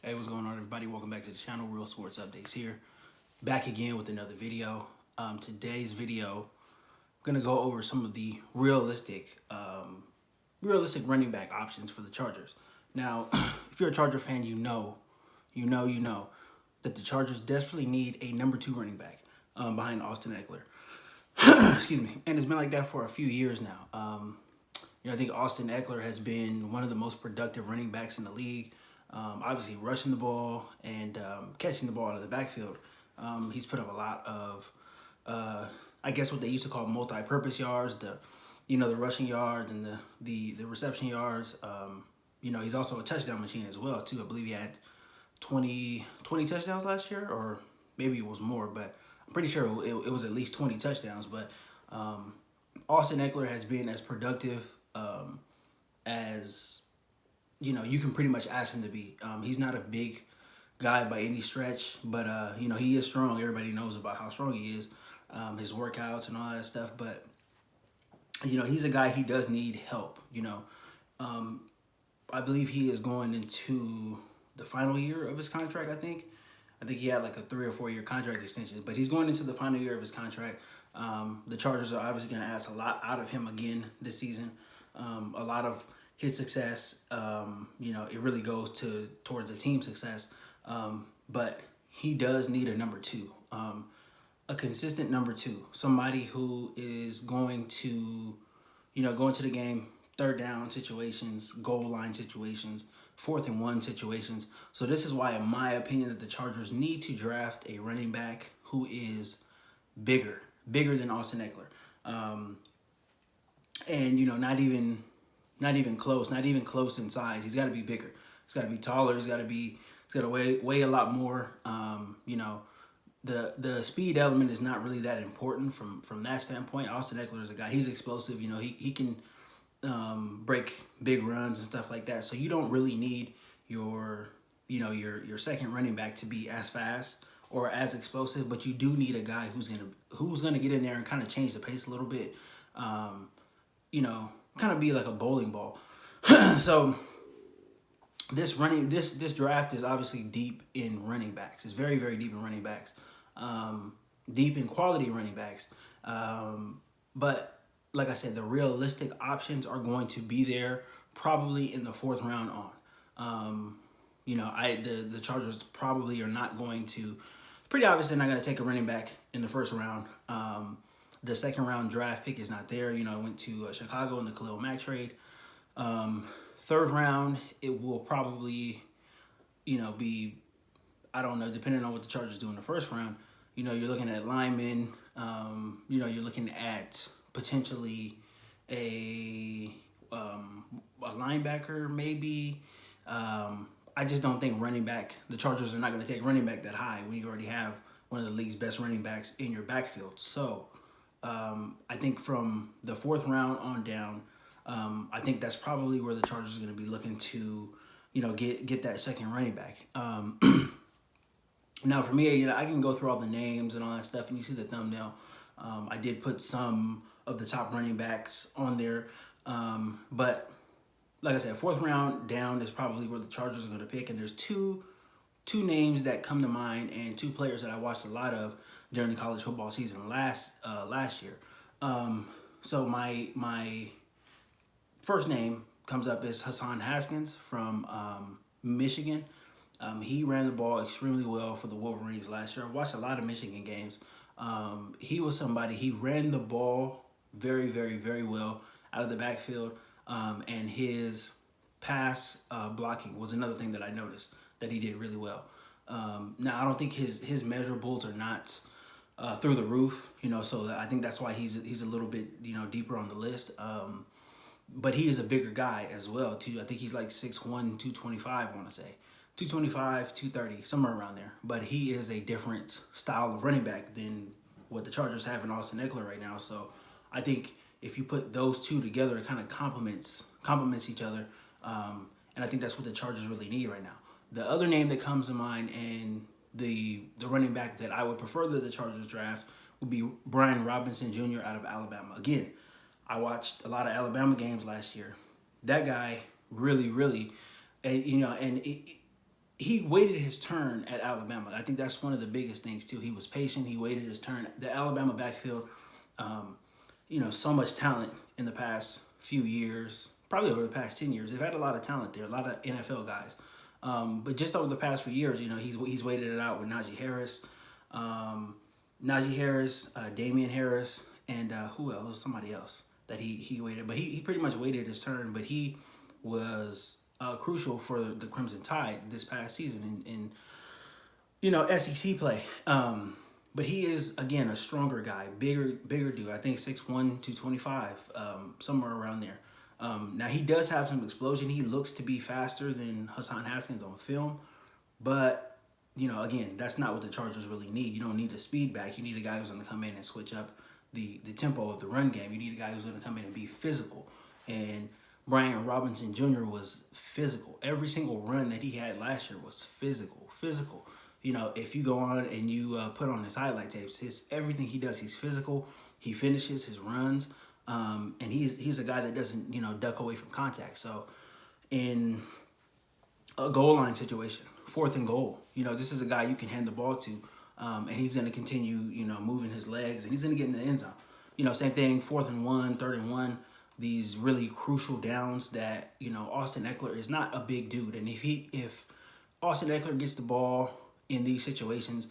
Hey, what's going on, everybody? Welcome back to the channel. Real Sports Updates here. Back again with another video. Today's video, I'm gonna go over some of the realistic running back options for the Chargers. Now, if you're a Charger fan, you know that the Chargers desperately need a number two running back behind Austin Eckler. Excuse me. And it's been like that for a few years now. I think Austin Eckler has been one of the most productive running backs in the league. Obviously, rushing the ball and catching the ball out of the backfield. He's put up a lot of, I guess, what they used to call multi-purpose yards. The rushing yards and the reception yards. He's also a touchdown machine as well too. I believe he had 20 touchdowns last year, or maybe it was more, but I'm pretty sure it was at least 20 touchdowns. But Austin Eckler has been as productive as you can pretty much ask him to be. He's not a big guy by any stretch, but he is strong. Everybody knows about how strong he is, his workouts and all that stuff. But he's a guy, he does need help. I believe he is going into the final year of his contract. I think he had like a 3 or 4 year contract extension, but he's going into the final year of his contract. The Chargers are obviously going to ask a lot out of him again this season. A lot of his success, it really goes towards the team success. But he does need a number two, a consistent number two, somebody who is going to, go into the game, third down situations, goal line situations, 4th and 1 situations. So this is why, in my opinion, that the Chargers need to draft a running back who is bigger than Austin Eckler. And not even close in size. He's got to be bigger. He's got to be taller. He's got to weigh a lot more. The speed element is not really that important from that standpoint. Austin Eckler is a guy. He's explosive. He can break big runs and stuff like that. So you don't really need your second running back to be as fast or as explosive, but you do need a guy who's gonna get in there and kind of change the pace a little bit. Kind of be like a bowling ball. So this draft is obviously deep in running backs. It's very, very deep in running backs. Deep in quality running backs. But like I said, the realistic options are going to be there probably in the 4th round on. The Chargers probably are not going to. Pretty obviously not going to take a running back in the 1st round. The 2nd round draft pick is not there. I went to Chicago in the Khalil Mack trade. 3rd round, it will probably, be, I don't know, depending on what the Chargers do in the 1st round. You're looking at linemen. You're looking at potentially a linebacker, maybe. I just don't think running back, the Chargers are not going to take running back that high when you already have one of the league's best running backs in your backfield. So I think from the 4th round on down, I think that's probably where the Chargers are going to be looking to, get that second running back. Now for me, I can go through all the names and all that stuff, and you see the thumbnail. I did put some of the top running backs on there, but like I said, 4th round down is probably where the Chargers are going to pick, and there's two names that come to mind, and 2 players that I watched a lot of during the college football season last year. So my first name comes up is Hassan Haskins from Michigan. He ran the ball extremely well for the Wolverines last year. I watched a lot of Michigan games. He was somebody, he ran the ball very, very, very well out of the backfield. And his pass blocking was another thing that I noticed that he did really well. Now, I don't think his measurables are not through the roof, so I think that's why he's a little bit, deeper on the list. But he is a bigger guy as well, too. I think he's like 6'1", 225, I want to say. 225, 230, somewhere around there. But he is a different style of running back than what the Chargers have in Austin Eckler right now. So I think if you put those two together, it kind of complements each other. And I think that's what the Chargers really need right now. The other name that comes to mind and the running back that I would prefer that the Chargers draft would be Brian Robinson Jr. out of Alabama. Again, I watched a lot of Alabama games last year. That guy really, really, and he waited his turn at Alabama. I think that's one of the biggest things too. He was patient. He waited his turn. The Alabama backfield, so much talent in the past few years, probably over the past 10 years. They've had a lot of talent there, a lot of NFL guys. But just over the past few years, he's waited it out with Najee Harris, Damian Harris, and who else? There was somebody else that he waited. But he pretty much waited his turn. But he was crucial for the Crimson Tide this past season in SEC play. But he is, again, a stronger guy, bigger dude. I think 6'1", 225, somewhere around there. Now, he does have some explosion. He looks to be faster than Hassan Haskins on film. But, again, that's not what the Chargers really need. You don't need a speed back. You need a guy who's going to come in and switch up the tempo of the run game. You need a guy who's going to come in and be physical. And Brian Robinson Jr. was physical. Every single run that he had last year was physical. If you go on and you put on his highlight tapes, everything he does, he's physical. He finishes his runs. And he's a guy that doesn't, duck away from contact. So in a goal line situation, 4th and goal, this is a guy you can hand the ball to. And he's going to continue, moving his legs, and he's going to get in the end zone. Same thing, 4th and 1, 3rd and 1, these really crucial downs that, Austin Eckler is not a big dude. And if Austin Eckler gets the ball in these situations,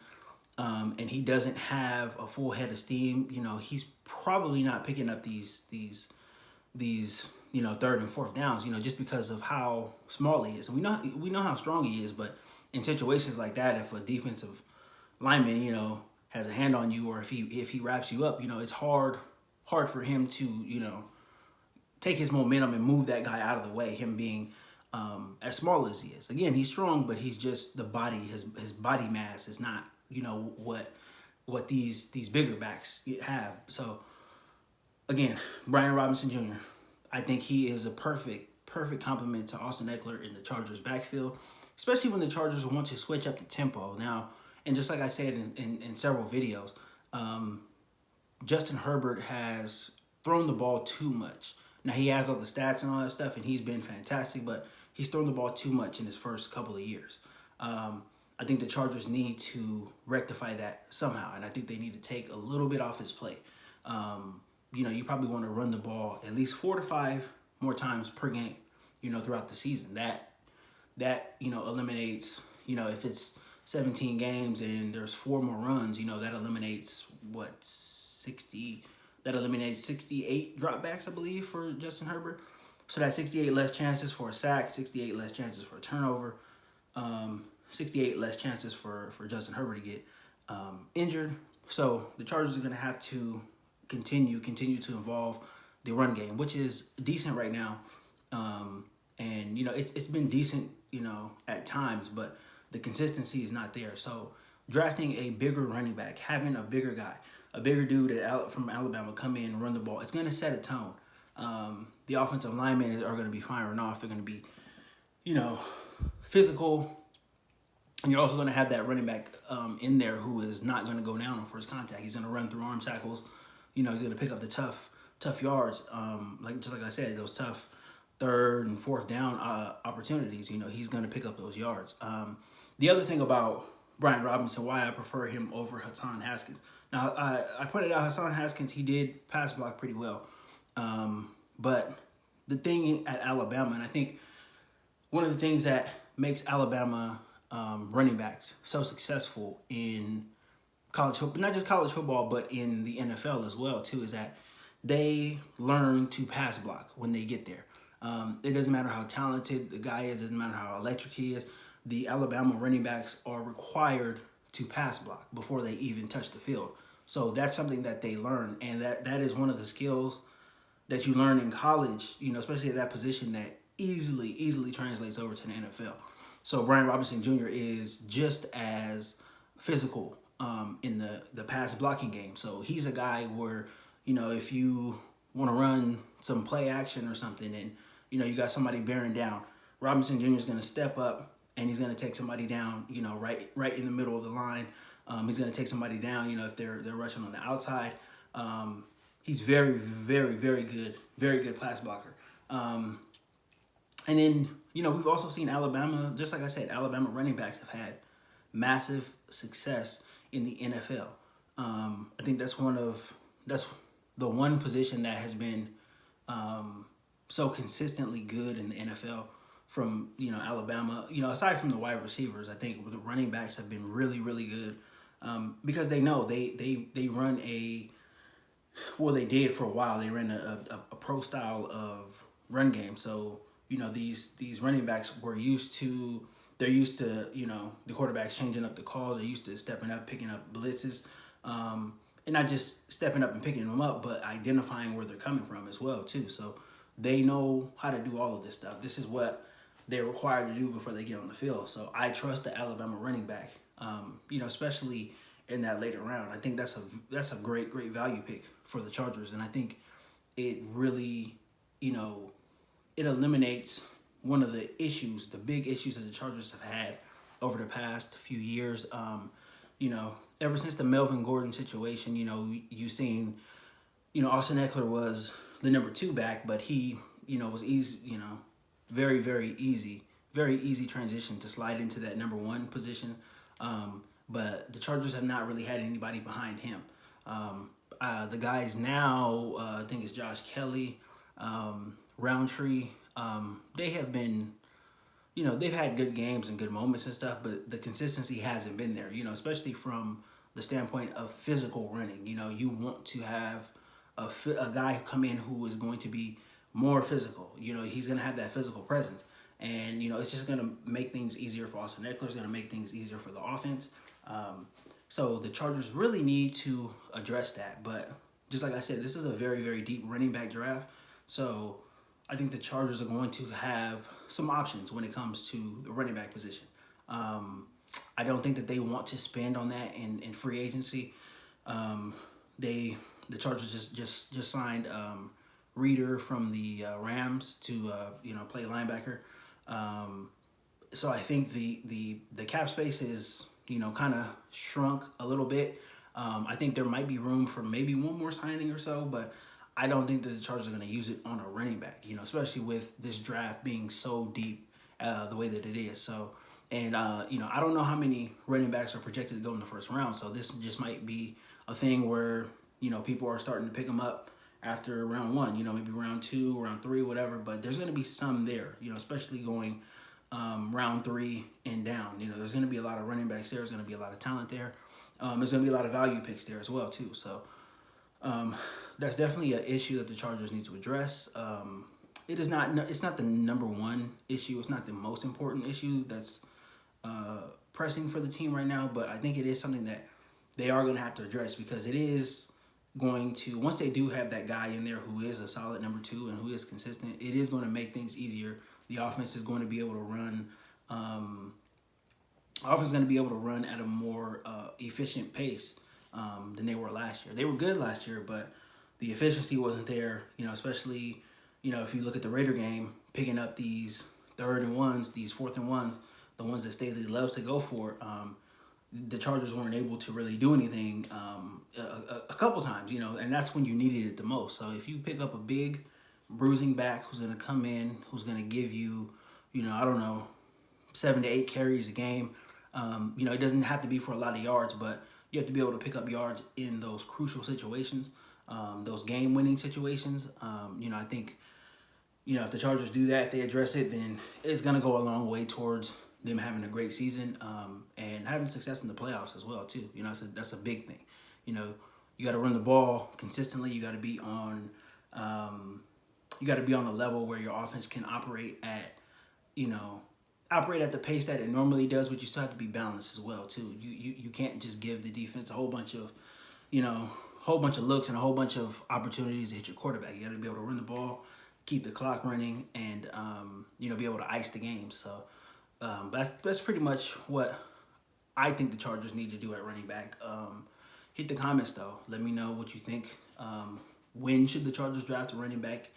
and he doesn't have a full head of steam, he's probably not picking up these 3rd and 4th downs, just because of how small he is. And we know how strong he is, but in situations like that, if a defensive lineman, has a hand on you, or if he wraps you up, it's hard for him to, take his momentum and move that guy out of the way, him being as small as he is. Again, he's strong, but he's just the body, his body mass is not, what these bigger backs have. So again, Brian Robinson Jr., I think he is a perfect complement to Austin Eckler in the Chargers backfield, especially when the Chargers want to switch up the tempo. Now, and just like I said in several videos, Justin Herbert has thrown the ball too much. Now, he has all the stats and all that stuff, and he's been fantastic, but he's thrown the ball too much in his first couple of years. I think the Chargers need to rectify that somehow, and I think they need to take a little bit off his plate. You probably want to run the ball at least 4 to 5 more times per game, throughout the season. That eliminates, if it's 17 games and there's 4 more runs, that eliminates 60. That eliminates 68 dropbacks, I believe, for Justin Herbert. So that's 68 less chances for a sack, 68 less chances for a turnover, 68 less chances for Justin Herbert to get injured. So the Chargers are going to have to continue to involve the run game, which is decent right now. And, it's been decent, at times, but the consistency is not there. So drafting a bigger running back, having a bigger guy, a bigger dude from Alabama come in and run the ball, it's going to set a tone. The offensive linemen are going to be firing off. They're going to be, physical. And you're also going to have that running back in there who is not going to go down on first contact. He's going to run through arm tackles. He's going to pick up the tough yards. Like I said, those tough 3rd and 4th down opportunities. He's going to pick up those yards. The other thing about Brian Robinson, why I prefer him over Hassan Haskins. Now, I pointed out Hassan Haskins, he did pass block pretty well. But the thing at Alabama, and I think one of the things that makes Alabama running backs so successful in college football, not just college football, but in the NFL as well, too, is that they learn to pass block when they get there. It doesn't matter how talented the guy is, it doesn't matter how electric he is. The Alabama running backs are required to pass block before they even touch the field. So that's something that they learn, and that is one of the skills that you learn in college, especially at that position, that easily translates over to the NFL. So Brian Robinson Jr. is just as physical in the pass blocking game. So he's a guy where, if you want to run some play action or something and, you got somebody bearing down, Robinson Jr. is going to step up and he's going to take somebody down, right in the middle of the line. He's going to take somebody down, if they're rushing on the outside. He's very, very, very good pass blocker. And then we've also seen Alabama, just like I said, Alabama running backs have had massive success in the NFL. I think that's the one position that has been so consistently good in the NFL from Alabama. Aside from the wide receivers, I think the running backs have been really really good because they know they run a well, they did for a while. They ran a pro style of run game. So these running backs were used to. They're used to the quarterbacks changing up the calls. They're used to stepping up, picking up blitzes, and not just stepping up and picking them up, but identifying where they're coming from as well too. So they know how to do all of this stuff. This is what they're required to do before they get on the field. So I trust the Alabama running back. Especially in that later round. I think that's a great value pick for the Chargers, and I think it really, it eliminates one of the big issues that the Chargers have had over the past few years. Ever since the Melvin Gordon situation, you've seen, Austin Eckler was the number 2 back, but he, was easy, very very easy transition to slide into that number 1 position. But the Chargers have not really had anybody behind him. The guys now, I think it's Josh Kelly, Roundtree. They have been, they've had good games and good moments and stuff, but the consistency hasn't been there, especially from the standpoint of physical running. You want to have a guy come in who is going to be more physical. He's going to have that physical presence. And, it's just going to make things easier for Austin Eckler. It's going to make things easier for the offense. So the Chargers really need to address that. But just like I said, this is a very, very deep running back draft. So I think the Chargers are going to have some options when it comes to the running back position. I don't think that they want to spend on that in free agency. The Chargers just signed Reader from the Rams to play linebacker. So I think the cap space is kind of shrunk a little bit. I think there might be room for maybe one more signing or so, but I don't think that the Chargers are going to use it on a running back. Especially with this draft being so deep the way that it is. So, and I don't know how many running backs are projected to go in the first round. So this just might be a thing where people are starting to pick them up after round 1, maybe round 2, round 3, whatever. But there's going to be some there, especially going round 3 and down. There's going to be a lot of running backs there. There's going to be a lot of talent there. There's going to be a lot of value picks there as well too. So that's definitely an issue that the Chargers need to address. It's not the number 1 issue. It's not the most important issue that's pressing for the team right now. But I think it is something that they are going to have to address, because it is going to, once they do have that guy in there who is a solid number 2 and who is consistent, it is going to make things easier. The offense is going to be able to run. Offense is going to be able to run at a more efficient pace than they were last year. They were good last year, but the efficiency wasn't there. Especially if you look at the Raider game, picking up these 3rd and 1s, these 4th and 1s, the ones that Staley loves to go for. The Chargers weren't able to really do anything a couple times, and that's when you needed it the most. So if you pick up a big bruising back who's going to come in, who's going to give you, 7 to 8 carries a game, it doesn't have to be for a lot of yards, but you have to be able to pick up yards in those crucial situations, those game-winning situations. I think, if the Chargers do that, if they address it, then it's going to go a long way towards them having a great season and having success in the playoffs as well too. That's a big thing. You got to run the ball consistently. You got to be on a level where your offense can operate at the pace that it normally does, but you still have to be balanced as well too. You can't just give the defense a whole bunch of looks and a whole bunch of opportunities to hit your quarterback. You got to be able to run the ball, keep the clock running, and be able to ice the game. So that's pretty much what I think the Chargers need to do at running back. Hit the comments though. Let me know what you think. When should the Chargers draft a running back?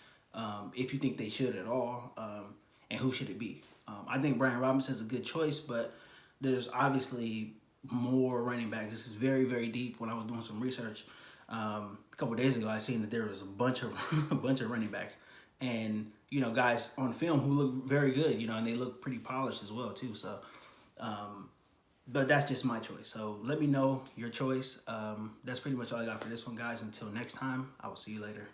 If you think they should at all, and who should it be? I think Brian Robinson is a good choice, but there's obviously more running backs. This is very, very deep. When I was doing some research a couple of days ago, I seen that there was a bunch of running backs, and guys on film who look very good, and they look pretty polished as well too. So, but that's just my choice. So let me know your choice. That's pretty much all I got for this one, guys. Until next time, I will see you later.